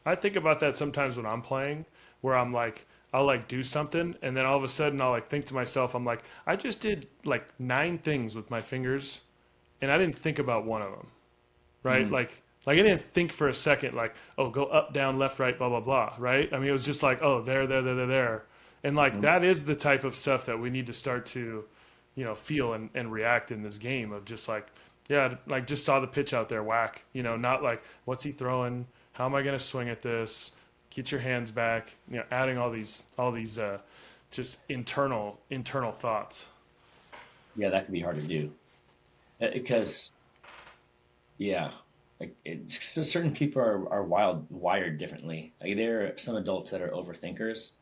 I think about that sometimes when I'm playing, where I'm like, I'll like do something, and then all of a sudden I'll like think to myself, I'm like, I just did like 9 things with my fingers, and I didn't think about one of them, right? Mm, Like I didn't think for a second, like, oh, go up, down, left, right, blah, blah, blah, right? I mean, it was just like, oh, there. And like mm, that is the type of stuff that we need to start to, feel and react in this game of just like, yeah, like just saw the pitch out there, whack, not like, what's he throwing? How am I going to swing at this? Get your hands back, adding all these just internal thoughts. yeah, that can be hard to do because, yeah, like so certain people are wired differently. Like there are some adults that are overthinkers.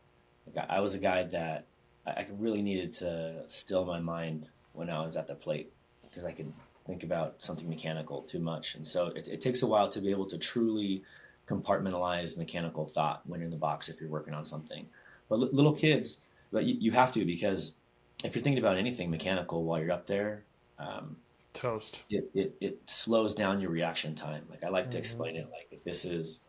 Like I was a guy that I really needed to still my mind when I was at the plate because I could think about something mechanical too much, and so it takes a while to be able to truly compartmentalize mechanical thought when you're in the box if you're working on something. But little kids, but you have to because if you're thinking about anything mechanical while you're up there, um, Toast. it slows down your reaction time. Like I like to Hmm. explain it like if this is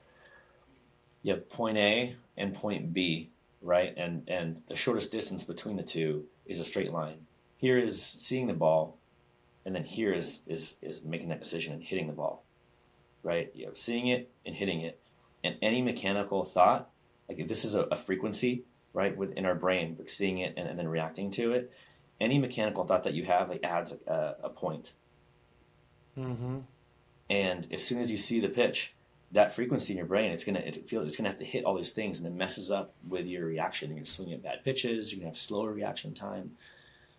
you have point A and point B, right? And the shortest distance between the two is a straight line. Here is seeing the ball, and then here is making that decision and hitting the ball, right? You know, seeing it and hitting it. And any mechanical thought, like if this is a frequency, right, within our brain, like seeing it and then reacting to it, any mechanical thought that you have like adds a point. Hmm. And as soon as you see the pitch, that frequency in your brain, it's gonna have to hit all these things, and it messes up with your reaction. You're gonna swing at bad pitches. You're gonna have slower reaction time.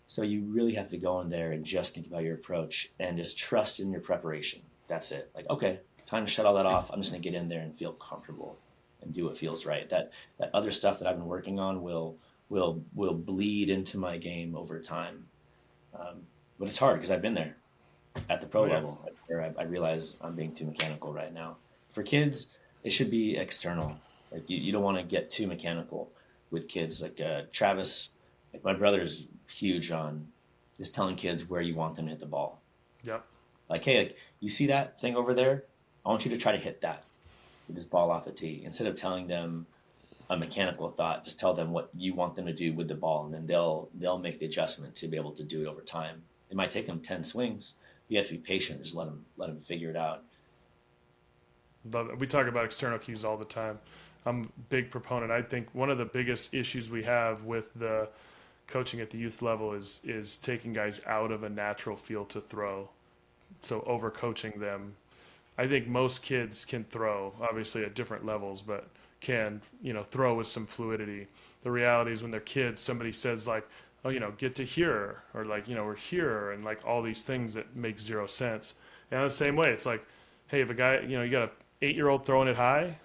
So you really have to go in there and just think about your approach and just trust in your preparation. That's it. Like, okay, time to shut all that off. I'm just gonna get in there and feel comfortable and do what feels right. That other stuff that I've been working on will bleed into my game over time. Um, but it's hard because I've been there at the pro Oh yeah. level where I realize I'm being too mechanical right now. For kids, it should be external. Like you don't want to get too mechanical with kids. Like Travis, like my brother's huge on just telling kids where you want them to hit the ball. Yep. Like, hey, like you see that thing over there? I want you to try to hit that with this ball off the tee. Instead of telling them a mechanical thought, just tell them what you want them to do with the ball, and then they'll make the adjustment to be able to do it over time. It might take them 10 swings. You have to be patient. Just let them figure it out. Love it. We talk about external cues all the time. I'm a big proponent. I think one of the biggest issues we have with the coaching at the youth level is taking guys out of a natural field to throw. So over coaching them. I think most kids can throw, obviously at different levels, but can, throw with some fluidity. The reality is when they're kids, somebody says like, oh, get to here, or like, we're here, and like all these things that make zero sense. And the same way, it's like, hey, if a guy, you got a 8-year-old throwing it high,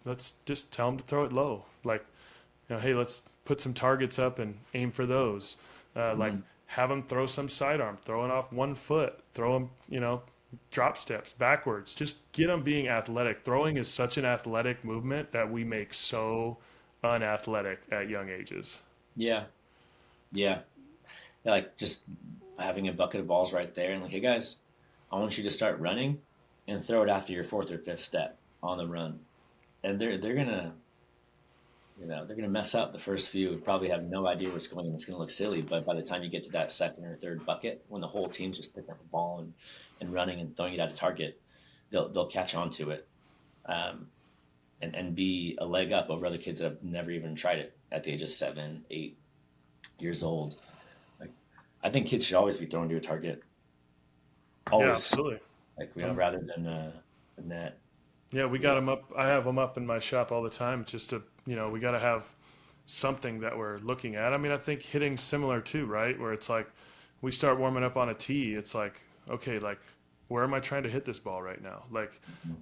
let's just tell him to throw it low. Like, hey, let's put some targets up and aim for those. Like, Mhm. have them throw some sidearm, throwing off 1 foot, throw them, drop steps backwards. Just get them being athletic. Throwing is such an athletic movement that we make so unathletic at young ages. Yeah, yeah. Like just having a bucket of balls right there and like, hey guys, I want you to start running and throw it after your fourth or fifth step on the run. And they're gonna they're gonna mess up the first few, probably have no idea what's going on. It's gonna look silly, but by the time you get to that second or third bucket, when the whole team's just picking up the ball and running and throwing it at a target, they'll catch on to it. Um, and be a leg up over other kids that have never even tried it at the age of 7, 8 years old. Like, I think kids should always be thrown to a target, Yeah, always. absolutely. Like Um, rather than a net. yeah, we got Yeah. them up. I have them up in my shop all the time. Just to, we got to have something that we're looking at. I mean, I think hitting similar too, right? Where it's like we start warming up on a tee. It's like, okay, like where am I trying to hit this ball right now? Like,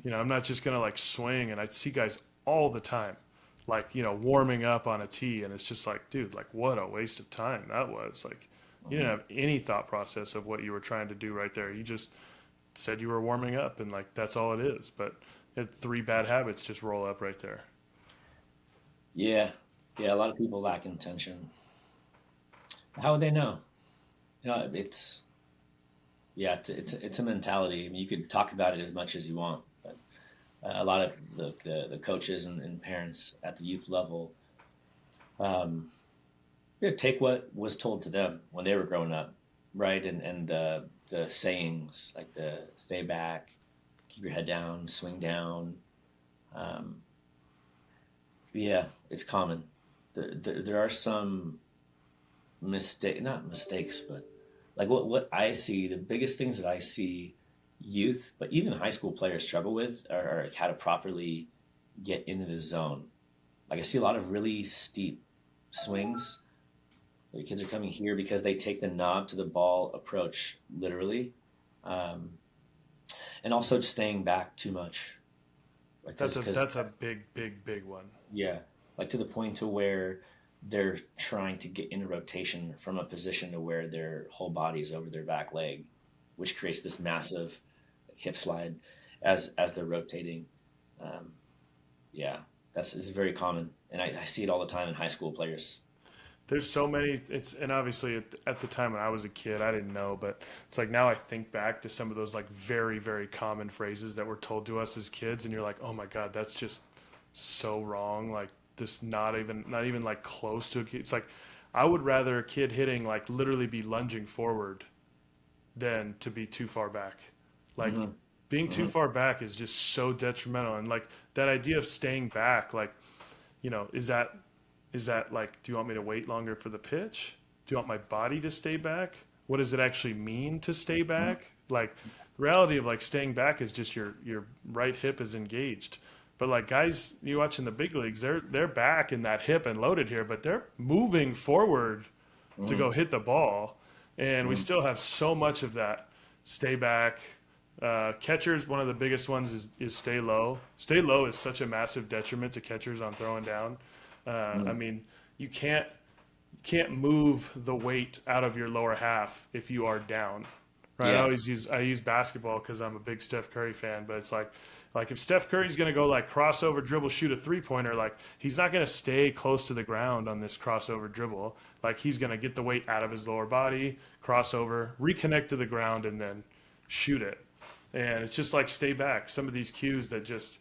I'm not just gonna like swing. And I see guys all the time, like warming up on a tee, and it's just like, dude, like what a waste of time that was. Like, you didn't Mhm. have any thought process of what you were trying to do right there. You just said you were warming up, and like that's all it is. But three bad habits just roll up right there. Yeah, yeah. A lot of people lack intention. How would they know? It's yeah, it's a mentality. I mean, you could talk about it as much as you want, but a lot of the coaches and parents at the youth level, um, take what was told to them when they were growing up, right? And the sayings like the stay back, keep your head down, swing down. Um, yeah, it's common. There are some not mistakes, but like what I see, the biggest things that I see youth, but even high school players struggle with are how to properly get into the zone. Like I see a lot of really steep swings. The kids are coming here because they take the knob to the ball approach literally, um, and also staying back too much. Like because That's a big one. yeah, like to the point to where they're trying to get into rotation from a position to where their whole body's over their back leg, which creates this massive hip slide as they're rotating. Um, yeah, that's is very common, and I see it all the time in high school players. There's so many. It's and obviously at the time when I was a kid, I didn't know, but it's like now I think back to some of those like very common phrases that were told to us as kids, and you're like, oh my god, that's just so wrong. Like this, not even like close to a kid. It's like I would rather a kid hitting like literally be lunging forward than to be too far back. Like Hmm. being too Hmm. far back is just so detrimental, and like that idea of staying back, like is that like, do you want me to wait longer for the pitch? Do you want my body to stay back? What does it actually mean to stay back? Like, the reality of like staying back is just your right hip is engaged. But like guys you watch in the big leagues, they're back in that hip and loaded here, but they're moving forward to go Hmm. hit the ball, and we Hmm. still have so much of that stay back. Catchers, one of the biggest ones is stay low. Stay low is such a massive detriment to catchers on throwing down. I Hmm. mean, you can't move the weight out of your lower half if you are down. Right? Yeah. I use basketball because I'm a big Steph Curry fan, but it's like if Steph Curry's gonna go like crossover dribble, shoot a 3 pointer, like he's not gonna stay close to the ground on this crossover dribble. Like he's gonna get the weight out of his lower body, crossover, reconnect to the ground, and then shoot it. And it's just like stay back. Some of these cues that just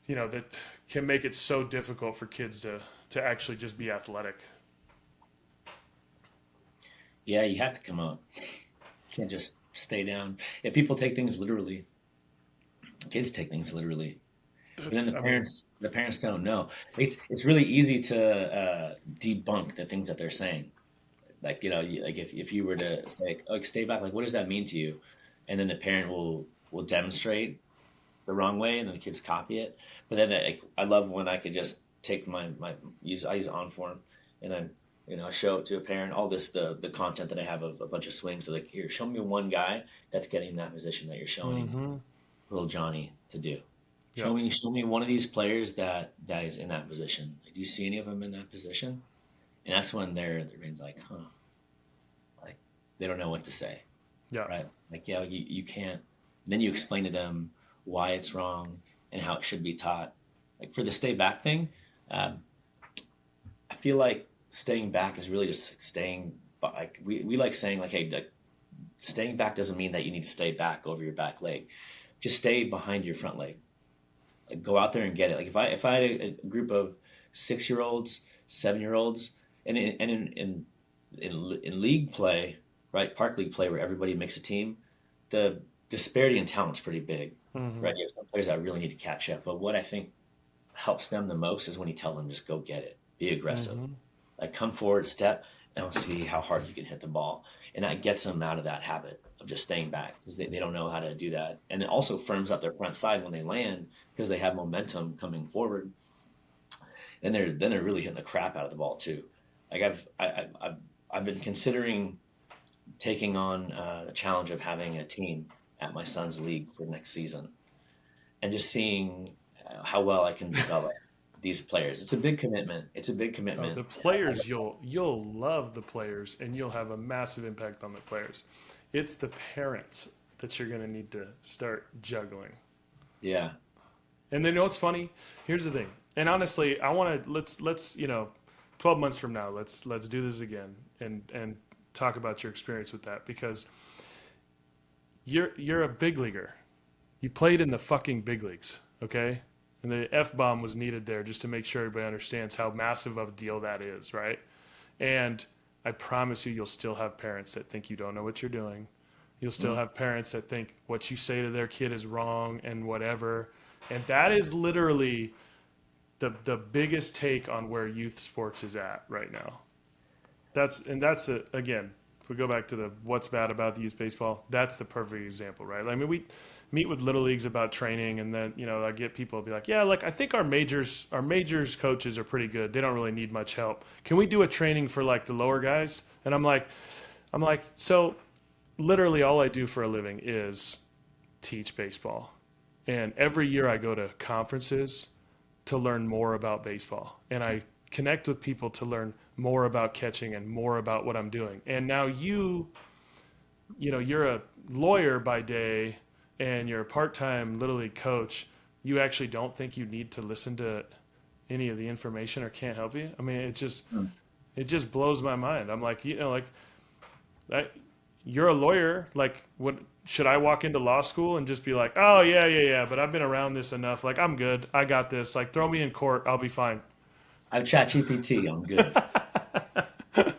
that can make it so difficult for kids to actually just be athletic. Yeah, you have to come up. You can't just stay down. Yeah, people take things literally. Kids take things literally. But then the I mean, parents don't know. It's really easy to debunk the things that they're saying. Like, like if you were to say, like, stay back, like, what does that mean to you? And then the parent will demonstrate the wrong way, and then the kids copy it. But then I love when I could just take I use OnForm, and then I show it to a parent all the content that I have of a bunch of swings. So like, here, show me one guy that's getting that position that you're showing Mm-hmm. little Johnny to do. Yep. Show me one of these players that is in that position. Like, do you see any of them in that position? And that's when their brain's like, huh, like they don't know what to say, Yeah. right? Like, yeah, you can't. Then you explain to them why it's wrong and how it should be taught. Like for the stay back thing, um, I feel like staying back is really just staying. Like we like saying like, hey, like, staying back doesn't mean that you need to stay back over your back leg. Just stay behind your front leg. Like go out there and get it. Like if I had a group of 6 year olds, 7 year olds, and in league play, right, park league play where everybody makes a team, the disparity in talent's pretty big, Mm-hmm. right? You have some players that really need to catch up. But what I think helps them the most is when you tell them just go get it, be aggressive, Mm-hmm. like come forward, step, and we'll see how hard you can hit the ball, and that gets them out of that habit of just staying back because they don't know how to do that, and it also firms up their front side when they land because they have momentum coming forward, and they're really hitting the crap out of the ball too. Like I've been considering taking on the challenge of having a team at my son's league for next season and just seeing how well I can develop these players. It's a big commitment. It's a big Oh, commitment. the players, you'll love the players, and you'll have a massive impact on the players. It's the parents that you're going to need to start juggling. Yeah. And then you know what's funny? Here's the thing. And honestly, I want to let's 12 months from now, let's do this again and talk about your experience with that because you're a big leaguer. You played in the fucking big leagues, okay? And the F bomb was needed there just to make sure everybody understands how massive of a deal that is, right? And I promise you, you'll still have parents that think you don't know what you're doing. You'll still Mm. have parents that think what you say to their kid is wrong and whatever. And that is literally the biggest take on where youth sports is at right now. That's the again, if we go back to the what's bad about the youth baseball, that's the perfect example, right? I mean, we meet with little leagues about training, and then I get people be like, yeah, like I think our majors coaches are pretty good. They don't really need much help. Can we do a training for like the lower guys? And I'm like, so literally all I do for a living is teach baseball, and every year I go to conferences to learn more about baseball, and I connect with people to learn more about catching and more about what I'm doing. And now you're a lawyer by day and you're a part-time little league coach. You actually don't think you need to listen to any of the information or can't help you. I mean, Mm. it just blows my mind. I'm like, like that, you're a lawyer. Like, what should I walk into law school and just be like, oh yeah, yeah, yeah, but I've been around this enough. Like, I'm good. I got this. Like, throw me in court. I'll be fine. I have chat GPT. I'm good. That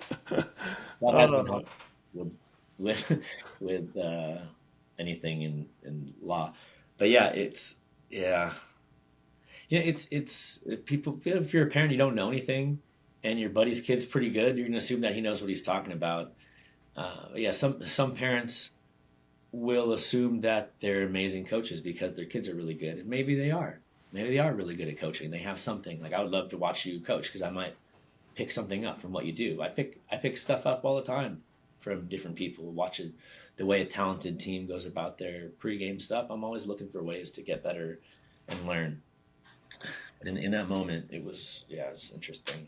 has been Uh, helpful with with with anything in law. But yeah, yeah. It's people. If you're a parent, you don't know anything, and your buddy's kid's pretty good. You're gonna assume that he knows what he's talking about. Yeah, some parents will assume that they're amazing coaches because their kids are really good, and maybe they are. Maybe they are really good at coaching. They have something. Like I would love to watch you coach because I might pick something up from what you do. I pick stuff up all the time from different people. Watching the way a talented team goes about their pregame stuff, I'm always looking for ways to get better and learn. And in that moment, it's interesting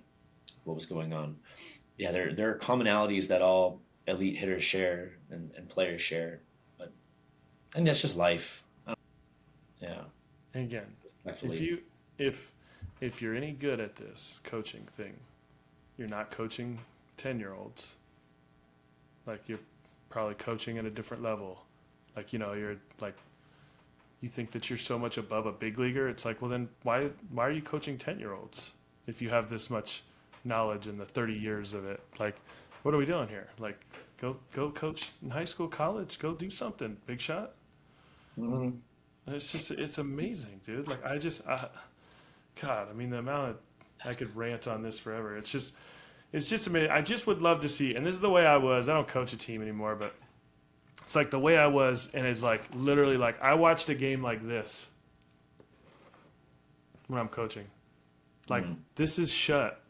what was going on. Yeah, there are commonalities that all elite hitters share and players share, but I think that's just life. Yeah, again, if respectfully. you if if you're any good at this coaching thing, you're not coaching 10-year-olds. Like you're probably coaching at a different level. Like you're like you think that you're so much above a big leaguer. It's like, well then why are you coaching 10-year-olds if you have this much knowledge in the 30 years of it? Like what are we doing here? Like go coach in high school, college, go do something. Big shot. Hmm. It's amazing, dude. Like God, I mean the amount of I could rant on this forever. it's just amazing. I just would love to see, and this is the way I was. I don't coach a team anymore, but it's like the way I was, and it's like literally like I watched a game like this when I'm coaching. Like this is shut,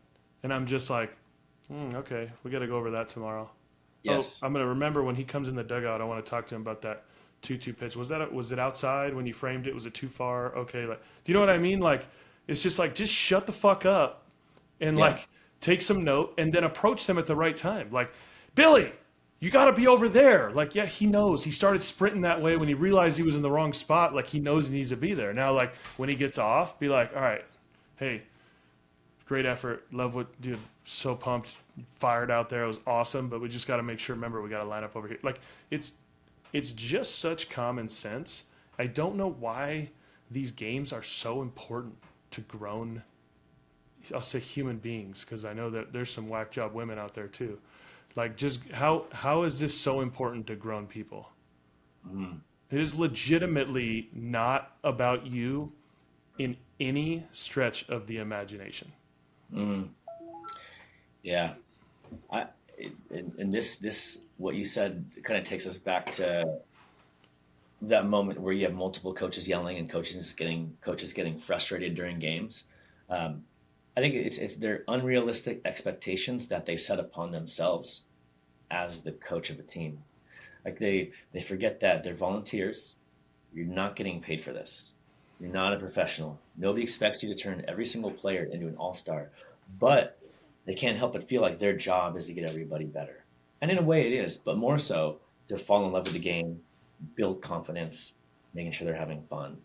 and I'm just like, okay, we got to go over that tomorrow. Yes. Oh, I'm gonna remember when he comes in the dugout. I want to talk to him about that 2-2 pitch. Was it outside when you framed it? Was it too far? Okay, like, do you know what I mean? Like, it's just like just shut the fuck up and Yeah. like take some note and then approach them at the right time. Like, Billy, you got to be over there. Like, yeah, he knows. He started sprinting that way when he realized he was in the wrong spot. Like, he knows he needs to be there. Now, like, when he gets off, be like, all right, hey, great effort. Love what, dude, so pumped, fired out there. It was awesome, but we just got to make sure, remember, we got to line up over here. Like, it's just such common sense. I don't know why these games are so important to grown, I'll say human beings, because I know that there's some whack job women out there too. Like, just how is this so important to grown people? It is legitimately not about you in any stretch of the imagination. Yeah. I and this what you said kind of takes us back to that moment where you have multiple coaches yelling and coaches getting frustrated during games. Um, I think it's their unrealistic expectations that they set upon themselves as the coach of a team. Like they forget that they're volunteers. You're not getting paid for this. You're not a professional. Nobody expects you to turn every single player into an all-star. But they can't help but feel like their job is to get everybody better. And in a way it is, but more so to fall in love with the game, build confidence, making sure they're having fun,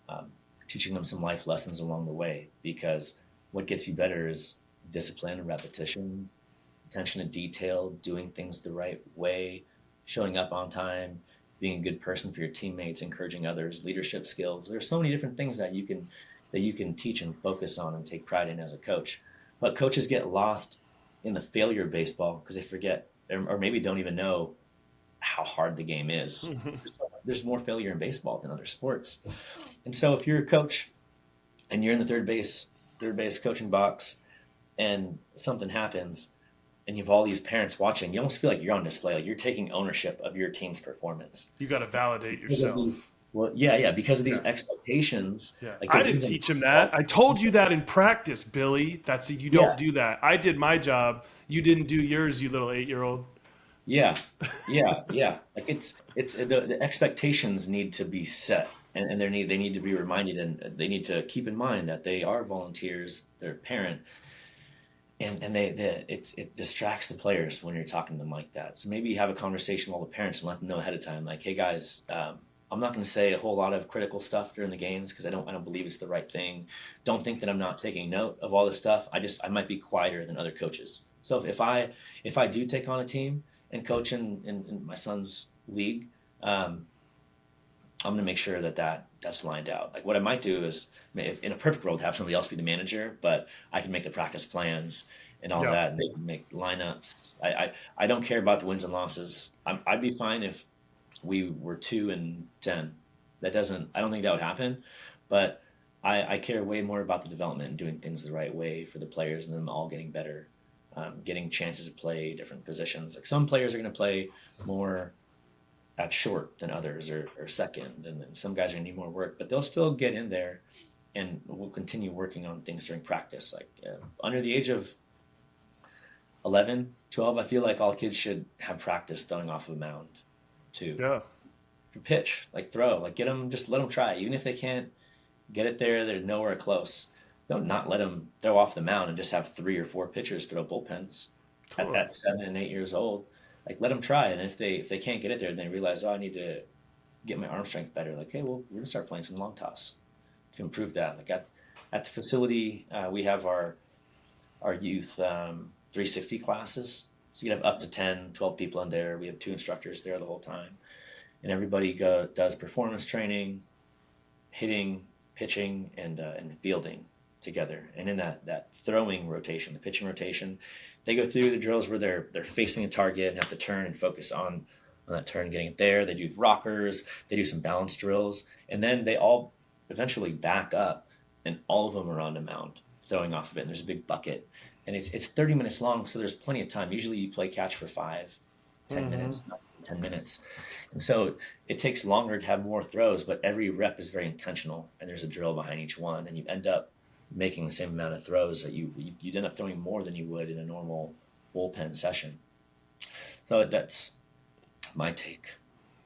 um, teaching them some life lessons along the way. Because what gets you better is discipline, repetition, attention to detail, doing things the right way, showing up on time, being a good person for your teammates, encouraging others, leadership skills. There's so many different things that you can teach and focus on and take pride in as a coach. But coaches get lost in the failure of baseball because they forget or maybe don't even know how hard the game is. There's more failure in baseball than other sports. And so if you're a coach and you're in the third base coaching box and something happens and you have all these parents watching, you almost feel like you're on display, like you're taking ownership of your team's performance. You got to validate Because of these, yourself. well, yeah, because of these Yeah. expectations, Yeah, like I they're didn't using teach him that. I told you that in practice, Billy. You don't yeah, do that. I did my job. You didn't do yours, you little 8-year-old. yeah, yeah. Like it's the expectations need to be set, and they need to be reminded, and they need to keep in mind that they are volunteers, they're a parent, and it distracts the players when you're talking to them like that. So maybe have a conversation with all the parents and let them know ahead of time, like, hey guys, I'm not going to say a whole lot of critical stuff during the games because I don't believe it's the right thing. Don't think that I'm not taking note of all this stuff. I might be quieter than other coaches. So if I do take on a team and coach in my son's league, I'm going to make sure that's lined out. Like what I might do is, in a perfect world, have somebody else be the manager, but I can make the practice plans and all Yeah. that, and they can make lineups. I don't care about the wins and losses. I'd be fine if we were 2-10. That doesn't. I don't think that would happen, but I care way more about the development and doing things the right way for the players and them all getting better, getting chances to play different positions. Like some players are going to play more at short than others or second, and then some guys are gonna need more work, but they'll still get in there, and we'll continue working on things during practice. Like under the age of 11, 12, I feel like all kids should have practice throwing off of a mound too. Yeah. Pitch, like throw, like get them, just let them try. Even if they can't get it there, they're nowhere close. Don't not let them throw off the mound and just have 3 or 4 pitchers throw bullpens Totally. at 7 and 8 years old. Like let them try, and if they can't get it there, then they realize, oh, I need to get my arm strength better. Like, hey, well, we're gonna start playing some long toss to improve that. Like at the facility, we have our youth 360 classes, so you can have up to 10, 12 people in there. We have 2 instructors there the whole time, and everybody does performance training, hitting, pitching, and fielding together. And in that throwing rotation, the pitching rotation, they go through the drills where they're facing a target and have to turn and focus on that turn, getting it there. They do rockers, they do some balance drills, and then they all eventually back up, and all of them are on the mound throwing off of it. And there's a big bucket, and it's 30 minutes long, so there's plenty of time. Usually you play catch for 5, 10 minutes, not 10 minutes. And so it takes longer to have more throws, but every rep is very intentional, and there's a drill behind each one, and you end up making the same amount of throws that you'd end up throwing more than you would in a normal bullpen session. So that's my take.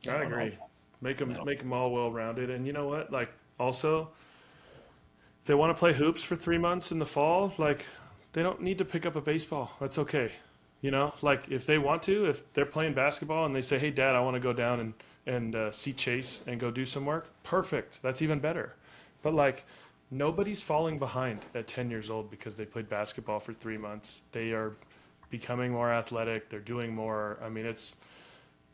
I agree. Make them all well rounded, and you know what? Like also, if they want to play hoops for 3 months in the fall, like they don't need to pick up a baseball. That's okay. You know, like if they want to, if they're playing basketball and they say, "Hey, Dad, I want to go down and see Chase and go do some work." Perfect. That's even better. But like, nobody's falling behind at 10 years old because they played basketball for 3 months. They are becoming more athletic. They're doing more. I mean, it's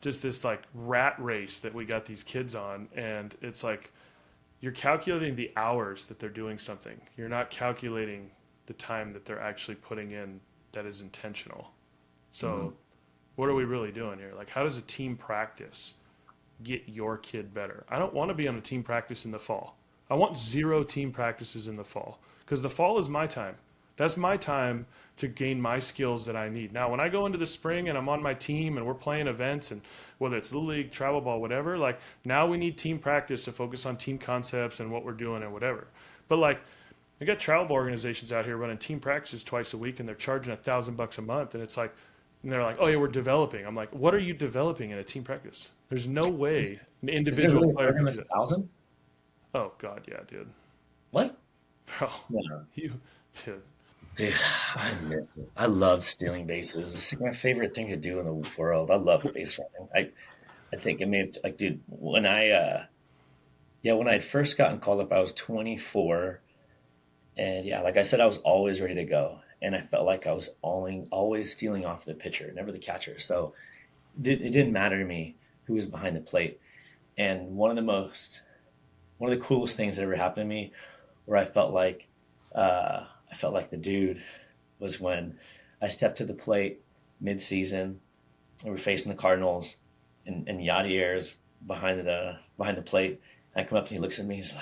just this like rat race that we got these kids on, and it's like you're calculating the hours that they're doing something. You're not calculating the time that they're actually putting in that is intentional. So what are we really doing here? Like, how does a team practice get your kid better? I don't want to be on a team practice in the fall. I want 0 team practices in the fall because the fall is my time. That's my time to gain my skills that I need. Now, when I go into the spring and I'm on my team and we're playing events, and whether it's Little League, travel ball, whatever, like now we need team practice to focus on team concepts and what we're doing and whatever. But like, I got travel ball organizations out here running team practices twice a week, and they're charging $1,000 a month. And it's like, and they're like, "Oh yeah, we're developing." I'm like, "What are you developing in a team practice? There's no way an individual really player can do that." 1,000? Oh God, yeah, dude. What? Bro, No. dude. Dude, I miss it. I love stealing bases. It's like my favorite thing to do in the world. I love base running. I think, I mean, like, dude, when when I had first gotten called up, I was 24. And yeah, like I said, I was always ready to go. And I felt like I was always stealing off the pitcher, never the catcher. So it didn't matter to me who was behind the plate. And one of the coolest things that ever happened to me, where I felt like the dude, was when I stepped to the plate mid-season. We were facing the Cardinals, and Yadier's behind the plate. I come up and he looks at me. He's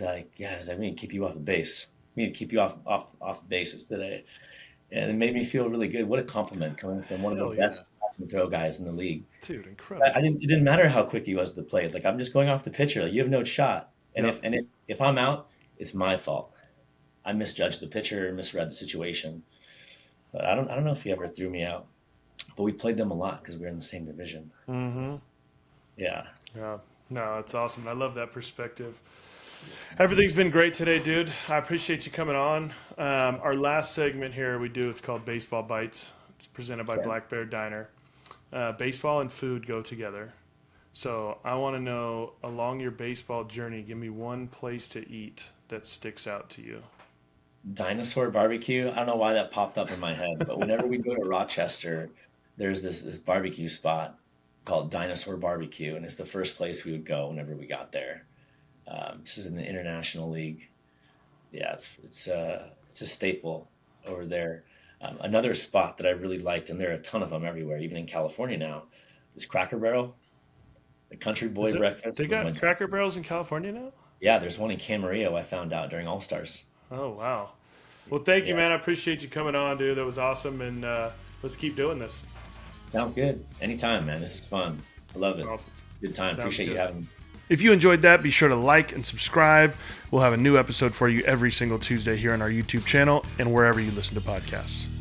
like, "Yeah, we need to keep you off the base. We need to keep you off bases today." And it made me feel really good. What a compliment coming from one of Hell the yeah. best throw guys in the league. Dude, incredible. It didn't matter how quick he was to the plate. Like, I'm just going off the pitcher. Like, you have no shot. And Yep. if I'm out, it's my fault. I misjudged the pitcher, misread the situation. But I don't know if he ever threw me out. But we played them a lot because we were in the same division. Mm-hmm. Yeah. Yeah. No, it's awesome. I love that perspective. Everything's been great today, dude. I appreciate you coming on. Our last segment here it's called Baseball Bites. It's presented by Okay. Black Bear Diner. Baseball and food go together. So I want to know, along your baseball journey, give me one place to eat that sticks out to you. Dinosaur barbecue. I don't know why that popped up in my head, but whenever we go to Rochester, there's this barbecue spot called Dinosaur Barbecue, and it's the first place we would go whenever we got there. This is in the International League. Yeah, it's a staple over there. Another spot that I really liked, and there are a ton of them everywhere, even in California now, is Cracker Barrel. The Country Boy Breakfast. They was got Cracker Barrels in California now? Yeah, there's one in Camarillo I found out during All Stars. Oh, wow. Well, thank you, Yeah. man. I appreciate you coming on, dude. That was awesome. And let's keep doing this. Sounds good. Anytime, man. This is fun. I love it. Awesome. Good time. Sounds Appreciate you good. having me. If you enjoyed that, be sure to like and subscribe. We'll have a new episode for you every single Tuesday here on our YouTube channel and wherever you listen to podcasts.